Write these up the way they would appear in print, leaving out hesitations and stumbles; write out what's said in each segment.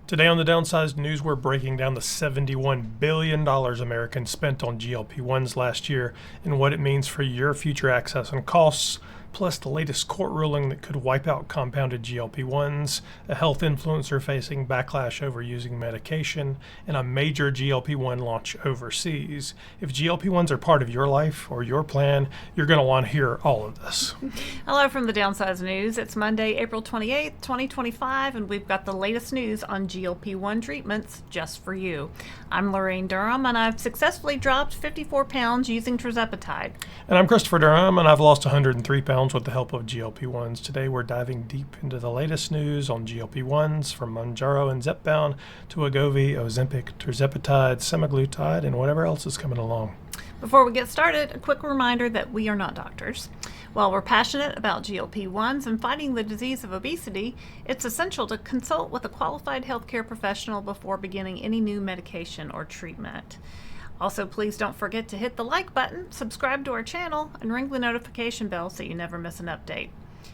Today on the Downsized News, we're breaking down the $71 billion Americans spent on GLP-1s last year and what it means for your future access and costs, plus the latest court ruling that could wipe out compounded GLP-1s, a health influencer facing backlash over using medication, and a major GLP-1 launch overseas. If GLP-1s are part of your life or your plan, you're going to want to hear all of this. Hello from the Downsized News. It's Monday, April 28th, 2025, and we've got the latest news on GLP-1 treatments just for you. I'm Laraine Durham, and I've successfully dropped 54 pounds using tirzepatide. And I'm Christopher Durham, and I've lost 103 pounds with the help of GLP-1s. Today we're diving deep into the latest news on GLP-1s, from Mounjaro and Zepbound to Wegovy, Ozempic, tirzepatide, semaglutide, and whatever else is coming along. Before we get started, a quick reminder that we are not doctors. While we're passionate about GLP-1s and fighting the disease of obesity, it's essential to consult with a qualified healthcare professional before beginning any new medication or treatment. Also, please don't forget to hit the like button, subscribe to our channel, and ring the notification bell so you never miss an update.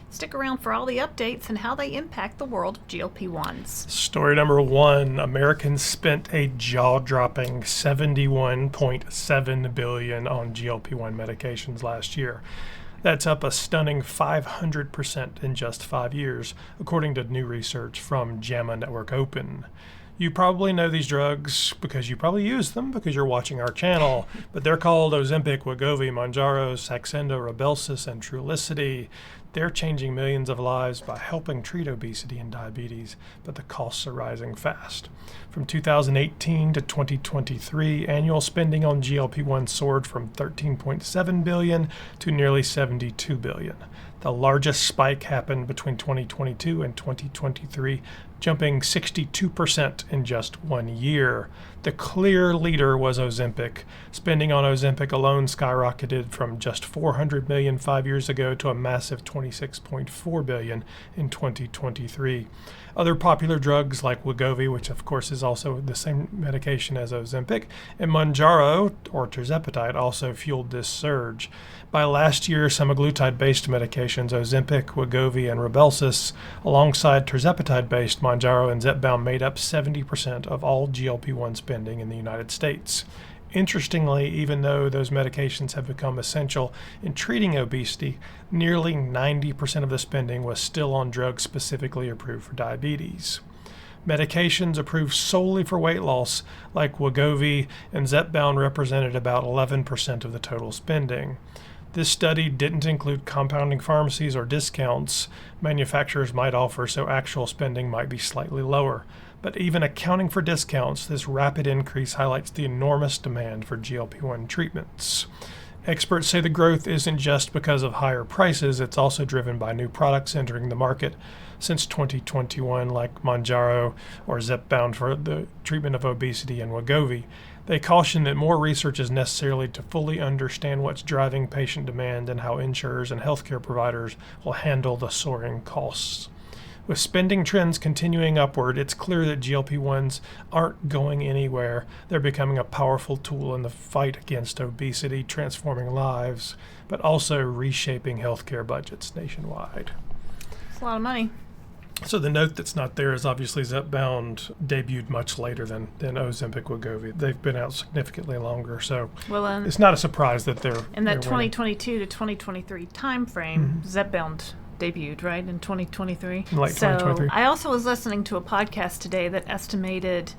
Stick around for all the updates and how they impact the world of GLP-1s. Story number one, Americans spent a jaw-dropping $71.7 billion on GLP-1 medications last year. That's up a stunning 500% in just 5 years, according to new research from JAMA Network Open. You probably know these drugs because you probably use them because you're watching our channel, but they're called Ozempic, Wegovy, Mounjaro, Saxenda, Rybelsus, and Trulicity. They're changing millions of lives by helping treat obesity and diabetes, but the costs are rising fast. From 2018 to 2023, annual spending on GLP-1 soared from $13.7 billion to nearly $72 billion. The largest spike happened between 2022 and 2023, jumping 62% in just 1 year. The clear leader was Ozempic. Spending on Ozempic alone skyrocketed from just $400 million 5 years ago to a massive $26.4 billion in 2023. Other popular drugs like Wegovy, which of course is also the same medication as Ozempic, and Mounjaro, or tirzepatide, also fueled this surge. By last year, semaglutide-based medications Ozempic, Wegovy, and Rybelsus, alongside tirzepatide-based Mounjaro and Zepbound, made up 70% of all GLP-1 spending in the United States. Interestingly, even though those medications have become essential in treating obesity, nearly 90% of the spending was still on drugs specifically approved for diabetes. Medications approved solely for weight loss, like Wegovy and Zepbound, represented about 11% of the total spending. This study didn't include compounding pharmacies or discounts manufacturers might offer, so actual spending might be slightly lower. But even accounting for discounts, this rapid increase highlights the enormous demand for GLP-1 treatments. Experts say the growth isn't just because of higher prices, it's also driven by new products entering the market since 2021, like Mounjaro or Zepbound for the treatment of obesity, and Wegovy. They caution that more research is necessary to fully understand what's driving patient demand and how insurers and healthcare providers will handle the soaring costs. With spending trends continuing upward, it's clear that GLP-1s aren't going anywhere. They're becoming a powerful tool in the fight against obesity, transforming lives, but also reshaping healthcare budgets nationwide. It's a lot of money. So the note that's not there is obviously Zepbound debuted much later than Ozempic, Wegovy. They've been out significantly longer, so it's not a surprise that they're in that 2022 to 2023 time frame. Zepbound debuted, right, in 2023. Late 2023. I also was listening to a podcast today that estimated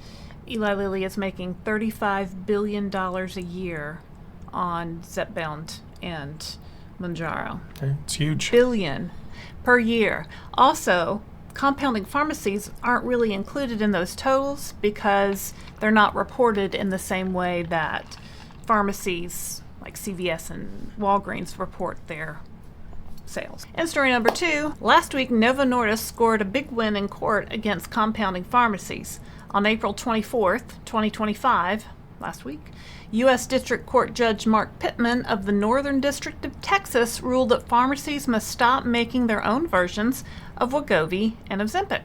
Eli Lilly is making $35 billion a year on Zepbound and Mounjaro. Okay, it's huge. Billion per year. Also, compounding pharmacies aren't really included in those totals because they're not reported in the same way that pharmacies like CVS and Walgreens report their sales. And story number two, last week Novo Nordisk scored a big win in court against compounding pharmacies. On April 24th, 2025, last week, U.S. District Court Judge Mark Pittman of the Northern District of Texas ruled that pharmacies must stop making their own versions of Wegovy and Ozempic.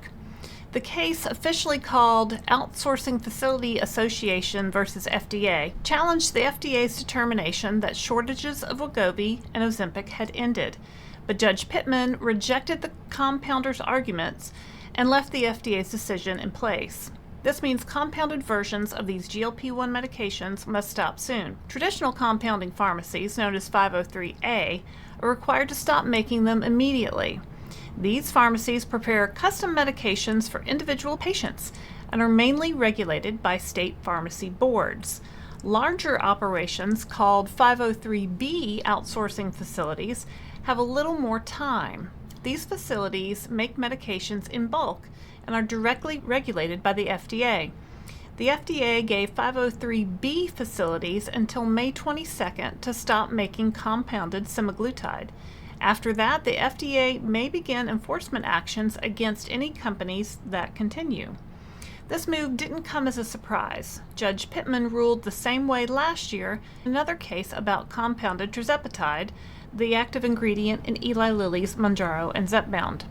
The case, officially called Outsourcing Facility Association versus FDA, challenged the FDA's determination that shortages of Wegovy and Ozempic had ended. But Judge Pittman rejected the compounder's arguments and left the FDA's decision in place. This means compounded versions of these GLP-1 medications must stop soon. Traditional compounding pharmacies, known as 503A, are required to stop making them immediately. These pharmacies prepare custom medications for individual patients and are mainly regulated by state pharmacy boards. Larger operations, called 503B outsourcing facilities, have a little more time. These facilities make medications in bulk and are directly regulated by the FDA. The FDA gave 503B facilities until May 22nd to stop making compounded semaglutide. After that, the FDA may begin enforcement actions against any companies that continue. This move didn't come as a surprise. Judge Pittman ruled the same way last year in another case about compounded tirzepatide, the active ingredient in Eli Lilly's Mounjaro and Zepbound.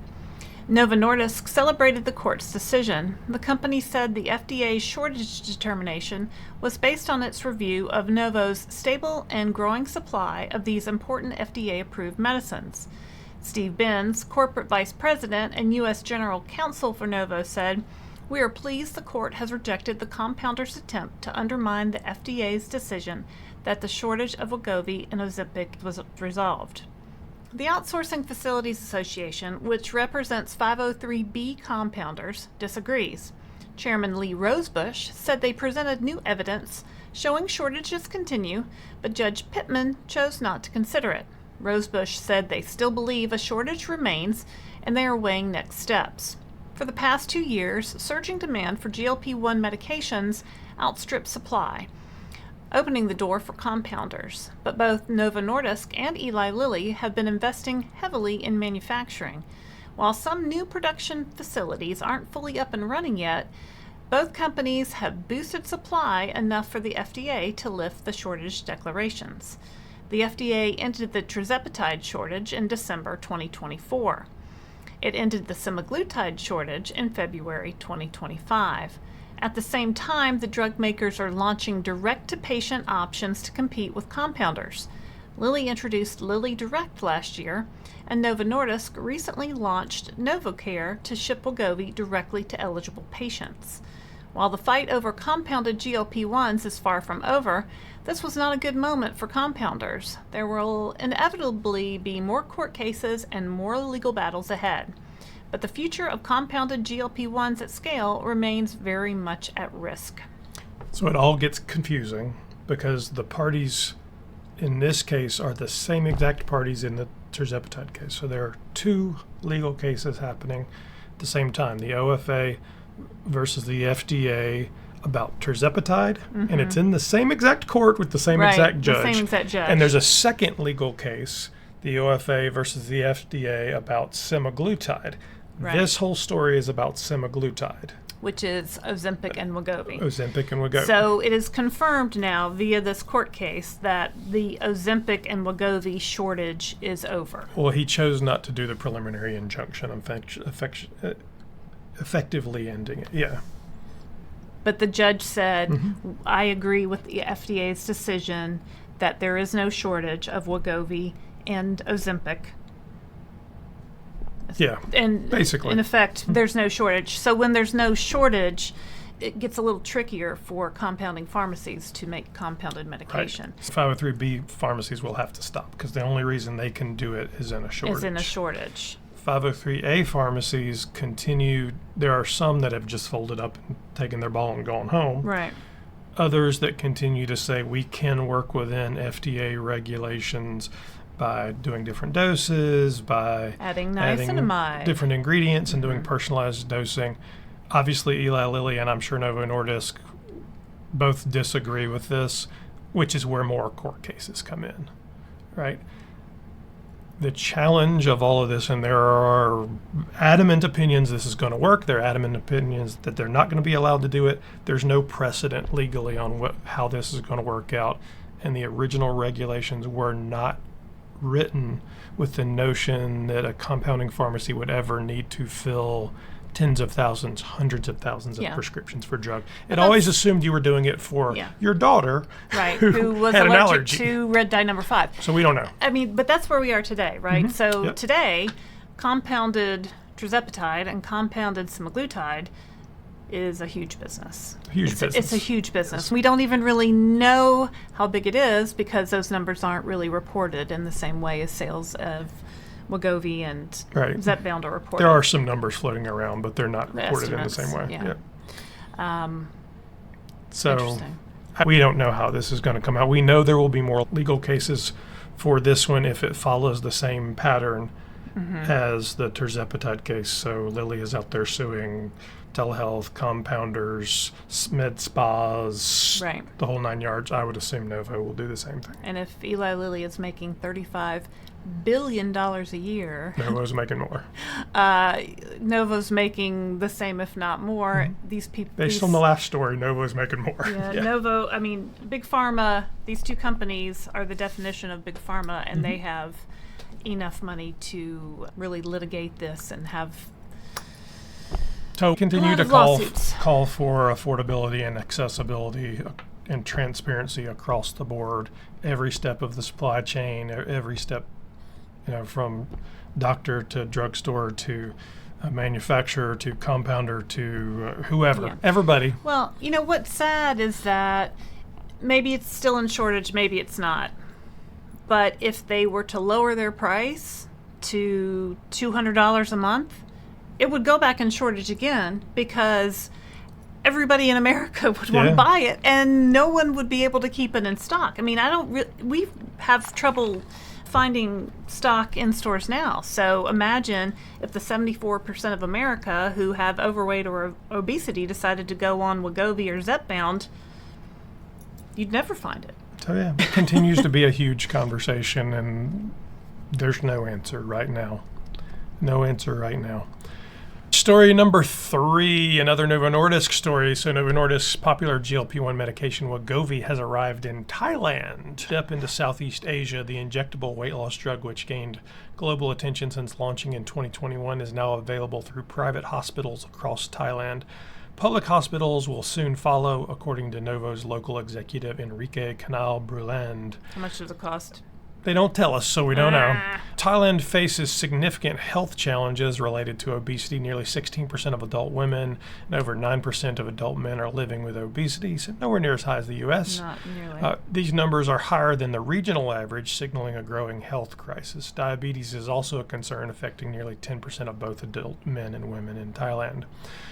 Novo Nordisk celebrated the court's decision. The company said the FDA's shortage determination was based on its review of Novo's stable and growing supply of these important FDA-approved medicines. Steve Benz, corporate vice president and U.S. general counsel for Novo, said, "We are pleased the court has rejected the compounder's attempt to undermine the FDA's decision that the shortage of Wegovy and Ozempic was resolved." The Outsourcing Facilities Association, which represents 503B compounders, disagrees. Chairman Lee Rosebush said they presented new evidence showing shortages continue, but Judge Pittman chose not to consider it. Rosebush said they still believe a shortage remains and they are weighing next steps. For the past 2 years, surging demand for GLP-1 medications outstripped supply, opening the door for compounders. But both Novo Nordisk and Eli Lilly have been investing heavily in manufacturing. While some new production facilities aren't fully up and running yet, both companies have boosted supply enough for the FDA to lift the shortage declarations. The FDA ended the tirzepatide shortage in December 2024. It ended the semaglutide shortage in February 2025. At the same time, the drug makers are launching direct-to-patient options to compete with compounders. Lilly introduced Lilly Direct last year, and Novo Nordisk recently launched NovoCare to ship Wegovy directly to eligible patients. While the fight over compounded GLP-1s is far from over, this was not a good moment for compounders. There will inevitably be more court cases and more legal battles ahead. But the future of compounded GLP-1s at scale remains very much at risk. So it all gets confusing because the parties in this case are the same exact parties in the tirzepatide case. So there are two legal cases happening at the same time. The OFA versus the FDA about tirzepatide, and it's in the same exact court with the same exact judge. The same exact judge. And there's a second legal case, the OFA versus the FDA, about semaglutide. Right. This whole story is about semaglutide, which is Ozempic and Wegovy. Ozempic and Wegovy. So it is confirmed now via this court case that the Ozempic and Wegovy shortage is over. Well, he chose not to do the preliminary injunction, effectively ending it. Yeah. But the judge said, I agree with the FDA's decision that there is no shortage of Wegovy and Ozempic. Yeah, and basically. In effect, there's no shortage. So when there's no shortage, it gets a little trickier for compounding pharmacies to make compounded medication. Right. 503B pharmacies will have to stop because the only reason they can do it is in a shortage. 503A pharmacies continue. There are some that have just folded up and taken their ball and gone home. Right. Others that continue to say we can work within FDA regulations by doing different doses, by adding niacinamide, different ingredients, and doing personalized dosing. Obviously, Eli Lilly and I'm sure Novo Nordisk both disagree with this, which is where more court cases come in, right? The challenge of all of this, and there are adamant opinions this is going to work, there are adamant opinions that they're not going to be allowed to do it. There's no precedent legally on how this is going to work out, and the original regulations were not written with the notion that a compounding pharmacy would ever need to fill tens of thousands, hundreds of thousands of prescriptions for drug. It always assumed you were doing it for your daughter, right, who was had allergic to red dye number 5. So we don't know. I mean, but that's where we are today, right? So today, compounded tirzepatide and compounded semaglutide is a huge business. It's a huge business. Yes. We don't even really know how big it is because those numbers aren't really reported in the same way as sales of Wegovy and Zepbound are reported. There are some numbers floating around, but they're not reported in the same way. Yeah. So we don't know how this is going to come out. We know there will be more legal cases for this one if it follows the same pattern as the tirzepatide case. So Lilly is out there suing telehealth, compounders, med spas, the whole 9 yards. I would assume Novo will do the same thing. And if Eli Lilly is making $35 billion a year, Novo's making more. Novo's making the same, if not more. These people, based on the last story, Novo's making more. Yeah, Novo. I mean, big pharma. These two companies are the definition of big pharma, and they have enough money to really litigate this and have. So continue to call for affordability and accessibility and transparency across the board, every step of the supply chain, every step, from doctor to drugstore to manufacturer to compounder to whoever, everybody. Well, what's sad is that maybe it's still in shortage, maybe it's not. But if they were to lower their price to $200 a month, it would go back in shortage again because everybody in America would want to buy it and no one would be able to keep it in stock. I mean, we have trouble finding stock in stores now. So imagine if the 74% of America who have overweight or obesity decided to go on Wegovy or Zepbound, you'd never find it. So it continues to be a huge conversation and there's no answer right now. No answer right now. Story number 3, another Novo Nordisk story. So Novo Nordisk's popular GLP-1 medication Wegovy has arrived in Thailand. Step into Southeast Asia, the injectable weight loss drug which gained global attention since launching in 2021 is now available through private hospitals across Thailand. Public hospitals will soon follow, according to Novo's local executive Enrique Canal Bruland. How much does it cost? They don't tell us, so we don't know. Thailand faces significant health challenges related to obesity. Nearly 16% of adult women and over 9% of adult men are living with obesity, so nowhere near as high as the U.S. Not nearly. These numbers are higher than the regional average, signaling a growing health crisis. Diabetes is also a concern, affecting nearly 10% of both adult men and women in Thailand.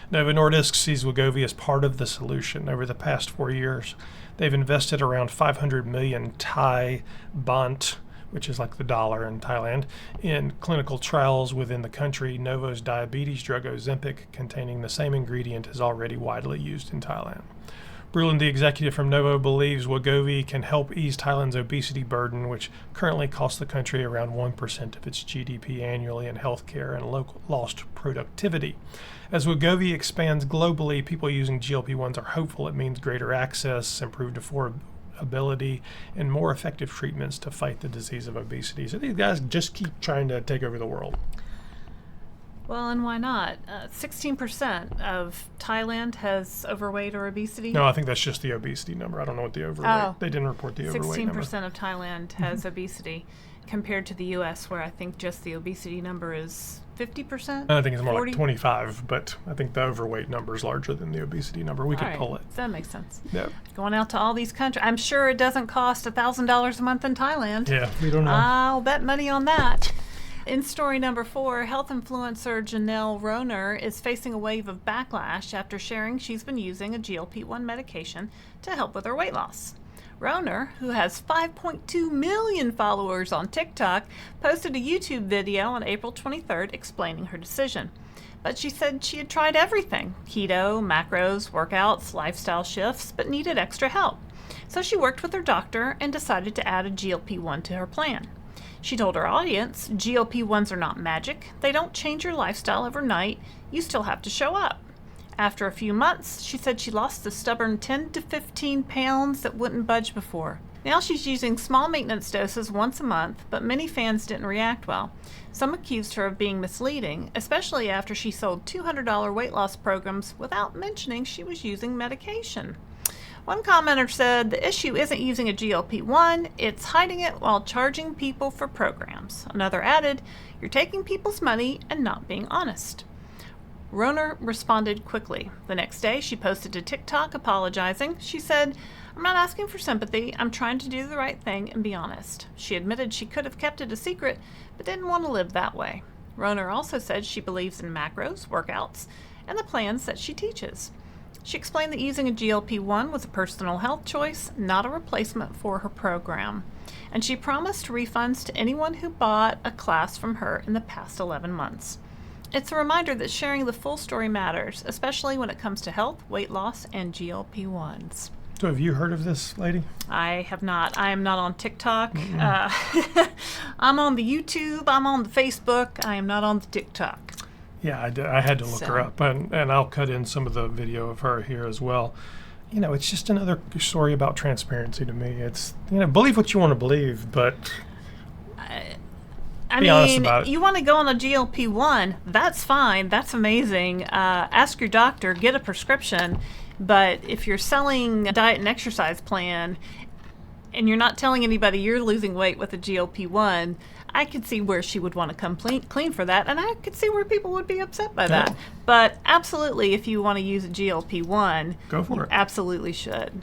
Novo Nordisk sees Wegovy as part of the solution. Over the past 4 years, they've invested around 500 million Thai baht, which is like the dollar in Thailand, in clinical trials within the country. Novo's diabetes drug Ozempic, containing the same ingredient, is already widely used in Thailand. Bruland, the executive from Novo, believes Wegovy can help ease Thailand's obesity burden, which currently costs the country around 1% of its GDP annually in healthcare and lost productivity. As Wegovy expands globally, people using GLP-1s are hopeful it means greater access, improved affordability, and more effective treatments to fight the disease of obesity. So these guys just keep trying to take over the world. Well, and why not? 16% of Thailand has overweight or obesity. No, I think that's just the obesity number. I don't know what the overweight. They didn't report the overweight number. 16% of Thailand has obesity, compared to the U.S., where I think just the obesity number is 50%. I think it's more 40? Like 25, but I think the overweight number is larger than the obesity number. We could pull it. So that makes sense. Yeah. Going out to all these countries, I'm sure it doesn't cost $1,000 a month in Thailand. Yeah, we don't know. I'll bet money on that. In story number 4, health influencer Janelle Roner is facing a wave of backlash after sharing she's been using a GLP-1 medication to help with her weight loss. Roner, who has 5.2 million followers on TikTok, posted a YouTube video on April 23rd explaining her decision. But she said she had tried everything: keto, macros, workouts, lifestyle shifts, but needed extra help. So she worked with her doctor and decided to add a GLP-1 to her plan. She told her audience, GLP-1s are not magic. They don't change your lifestyle overnight. You still have to show up. After a few months, she said she lost the stubborn 10 to 15 pounds that wouldn't budge before. Now she's using small maintenance doses once a month, but many fans didn't react well. Some accused her of being misleading, especially after she sold $200 weight loss programs without mentioning she was using medication. One commenter said, the issue isn't using a GLP-1, it's hiding it while charging people for programs. Another added, you're taking people's money and not being honest. Roner responded quickly. The next day, she posted to TikTok apologizing. She said, "I'm not asking for sympathy. I'm trying to do the right thing and be honest." She admitted she could have kept it a secret, but didn't want to live that way. Roner also said she believes in macros, workouts, and the plans that she teaches. She explained that using a GLP-1 was a personal health choice, not a replacement for her program. And she promised refunds to anyone who bought a class from her in the past 11 months. It's a reminder that sharing the full story matters, especially when it comes to health, weight loss, and GLP-1s. So have you heard of this lady? I have not. I am not on TikTok. I'm on the YouTube. I'm on the Facebook. I am not on the TikTok. Yeah, I had to look her up, and I'll cut in some of the video of her here as well. You know, it's just another story about transparency to me. It's, believe what you want to believe, but I be honest about it. You want to go on a GLP-1, that's fine. That's amazing. Ask your doctor, get a prescription. But if you're selling a diet and exercise plan and you're not telling anybody you're losing weight with a GLP-1, I could see where she would want to come clean for that, and I could see where people would be upset by that. But absolutely, if you want to use a GLP-1, go for it. Absolutely should.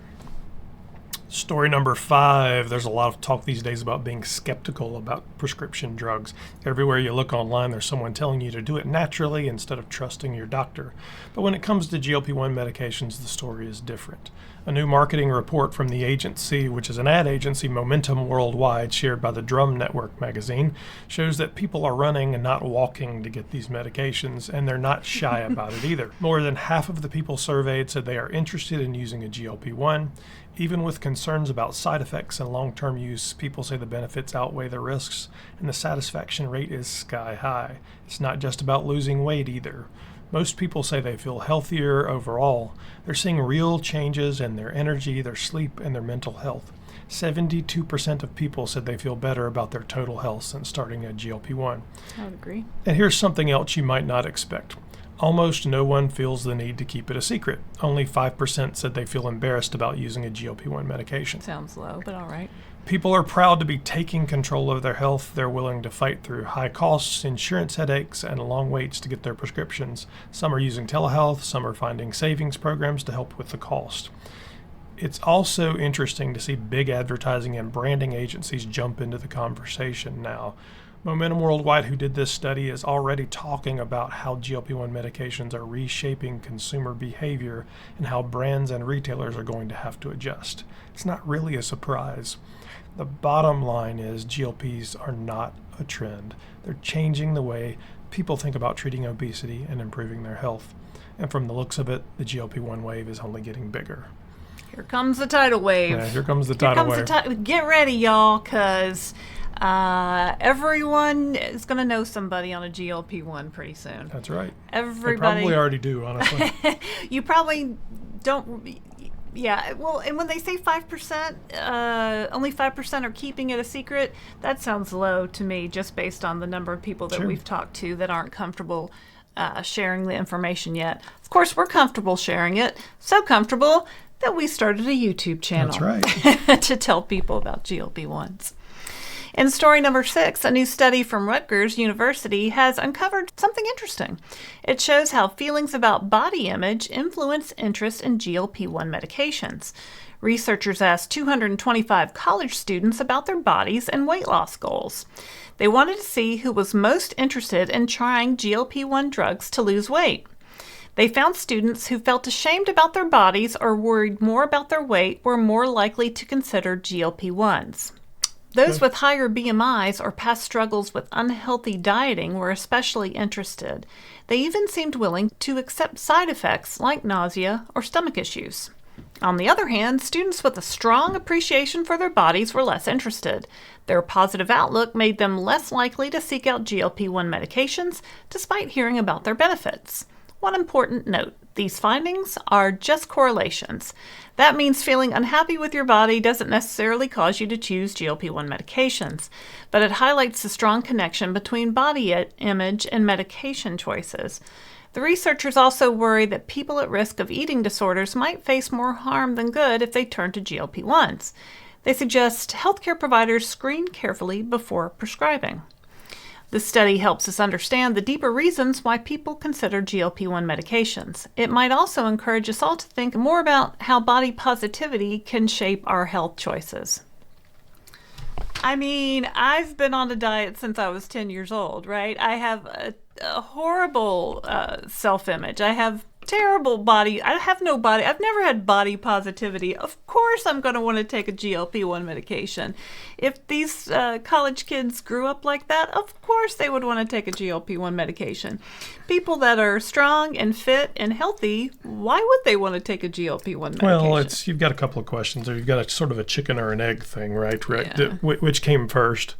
Story number 5. There's a lot of talk these days about being skeptical about prescription drugs. Everywhere you look online, there's someone telling you to do it naturally instead of trusting your doctor. But when it comes to GLP-1 medications, the story is different. A new marketing report from the agency, which is an ad agency, Momentum Worldwide, shared by the Drum Network magazine, shows that people are running and not walking to get these medications, and they're not shy about it either. More than half of the people surveyed said they are interested in using a GLP-1. Even with concerns about side effects and long-term use, people say the benefits outweigh the risks, and the satisfaction rate is sky high. It's not just about losing weight either. Most people say they feel healthier overall. They're seeing real changes in their energy, their sleep, and their mental health. 72% of people said they feel better about their total health since starting a GLP-1. I would agree. And here's something else you might not expect. Almost no one feels the need to keep it a secret. Only 5% said they feel embarrassed about using a GLP-1 medication. Sounds low, but all right. People are proud to be taking control of their health. They're willing to fight through high costs, insurance headaches, and long waits to get their prescriptions. Some are using telehealth. Some are finding savings programs to help with the cost. It's also interesting to see big advertising and branding agencies jump into the conversation now. Momentum Worldwide, who did this study, is already talking about how GLP-1 medications are reshaping consumer behavior and how brands and retailers are going to have to adjust. It's not really a surprise. The bottom line is GLPs are not a trend. They're changing the way people think about treating obesity and improving their health. And from the looks of it, the GLP-1 wave is only getting bigger. Here comes the tidal wave. Yeah, here comes the tidal wave. Get ready, y'all, because everyone is going to know somebody on a GLP-1 pretty soon. That's right. Everybody. They probably already do, honestly. You probably don't. Yeah, well, and when they say 5%, only 5% are keeping it a secret, that sounds low to me, just based on the number of people that we've talked to that aren't comfortable sharing the information yet. Of course, we're comfortable sharing it, so comfortable that we started a YouTube channel. That's right. To tell people about GLP-1s. In story number 6, a new study from Rutgers University has uncovered something interesting. It shows how feelings about body image influence interest in GLP-1 medications. Researchers asked 225 college students about their bodies and weight loss goals. They wanted to see who was most interested in trying GLP-1 drugs to lose weight. They found students who felt ashamed about their bodies or worried more about their weight were more likely to consider GLP-1s. Those with higher BMIs or past struggles with unhealthy dieting were especially interested. They even seemed willing to accept side effects like nausea or stomach issues. On the other hand, students with a strong appreciation for their bodies were less interested. Their positive outlook made them less likely to seek out GLP-1 medications despite hearing about their benefits. One important note, these findings are just correlations. That means feeling unhappy with your body doesn't necessarily cause you to choose GLP-1 medications, but it highlights the strong connection between body image and medication choices. The researchers also worry that people at risk of eating disorders might face more harm than good if they turn to GLP-1s. They suggest healthcare providers screen carefully before prescribing. The study helps us understand the deeper reasons why people consider GLP-1 medications. It might also encourage us all to think more about how body positivity can shape our health choices. I mean, I've been on a diet since I was 10 years old, right? I have a horrible self-image. I have terrible body. I have no body. I've never had body positivity. Of course I'm going to want to take a GLP-1 medication. If these college kids grew up like that, of course they would want to take a GLP-1 medication. People that are strong and fit and healthy, why would they want to take a GLP-1 medication? Well, you've got a couple of questions. Or you've got a sort of a chicken or an egg thing, right? Right. Yeah. Which came first?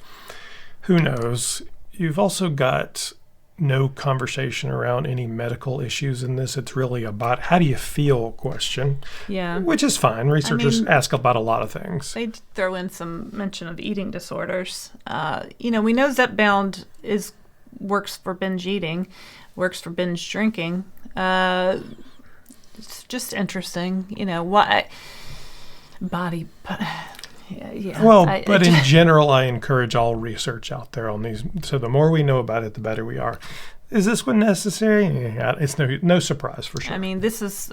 Who knows? You've also got no conversation around any medical issues in this. It's really about how do you feel question. Yeah. Which is fine. Researchers ask about a lot of things. They throw in some mention of eating disorders. We know Zepbound works for binge eating, works for binge drinking. It's just interesting. Why body... Yeah. Well, in general, I encourage all research out there on these. So the more we know about it, the better we are. Is this one necessary? Yeah, it's no surprise for sure. I mean, this is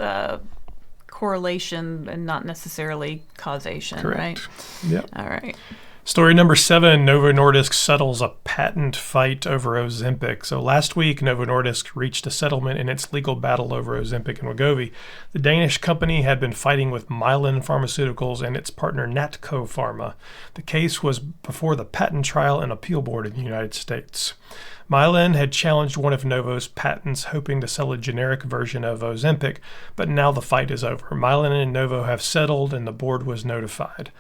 correlation and not necessarily causation, correct. Right? Yep. All right. Story number 7, Novo Nordisk settles a patent fight over Ozempic. So last week, Novo Nordisk reached a settlement in its legal battle over Ozempic and Wegovy. The Danish company had been fighting with Mylan Pharmaceuticals and its partner Natco Pharma. The case was before the Patent Trial and Appeal Board in the United States. Mylan had challenged one of Novo's patents, hoping to sell a generic version of Ozempic, but now the fight is over. Mylan and Novo have settled, and the board was notified.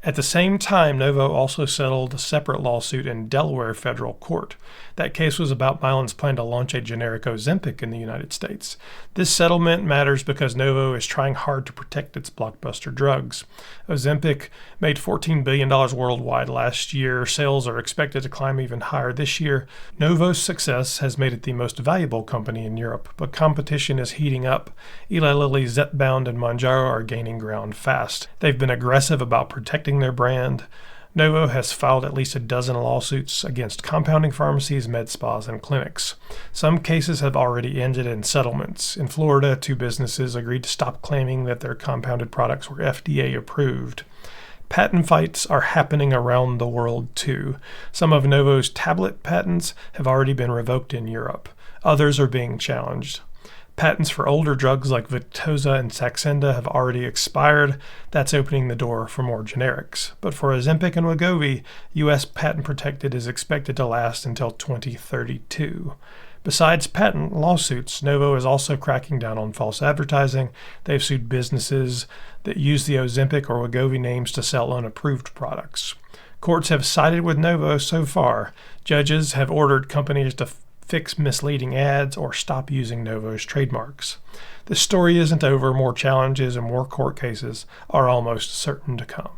At the same time, Novo also settled a separate lawsuit in Delaware federal court. That case was about Mylan's plan to launch a generic Ozempic in the United States. This settlement matters because Novo is trying hard to protect its blockbuster drugs. Ozempic made $14 billion worldwide last year. Sales are expected to climb even higher this year. Novo's success has made it the most valuable company in Europe, but competition is heating up. Eli Lilly, Zepbound, and Mounjaro are gaining ground fast. They've been aggressive about protecting their brand. Novo has filed at least a dozen lawsuits against compounding pharmacies, med spas, and clinics. Some cases have already ended in settlements. In Florida, 2 businesses agreed to stop claiming that their compounded products were FDA approved. Patent fights are happening around the world too. Some of Novo's tablet patents have already been revoked in Europe. Others are being challenged. Patents for older drugs like Victoza and Saxenda have already expired. That's opening the door for more generics. But for Ozempic and Wegovy, U.S. patent protected is expected to last until 2032. Besides patent lawsuits, Novo is also cracking down on false advertising. They've sued businesses that use the Ozempic or Wegovy names to sell unapproved products. Courts have sided with Novo so far. Judges have ordered companies to fix misleading ads or stop using Novo's trademarks. The story isn't over. More challenges and more court cases are almost certain to come.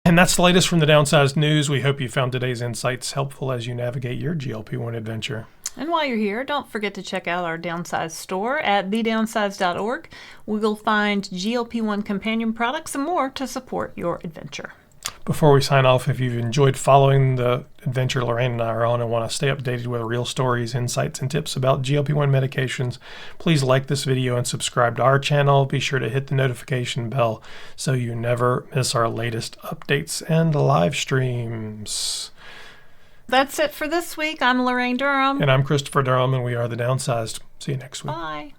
And that's the latest from the Downsized News. We hope you found today's insights helpful as you navigate your GLP-1 adventure. And while you're here, don't forget to check out our Downsized store at thedownsized.org. We will find GLP-1 companion products and more to support your adventure. Before we sign off, if you've enjoyed following the adventure Laraine and I are on and want to stay updated with real stories, insights, and tips about GLP-1 medications, please like this video and subscribe to our channel. Be sure to hit the notification bell so you never miss our latest updates and live streams. That's it for this week. I'm Laraine Durham. And I'm Christopher Durham, and we are The Downsized. See you next week. Bye.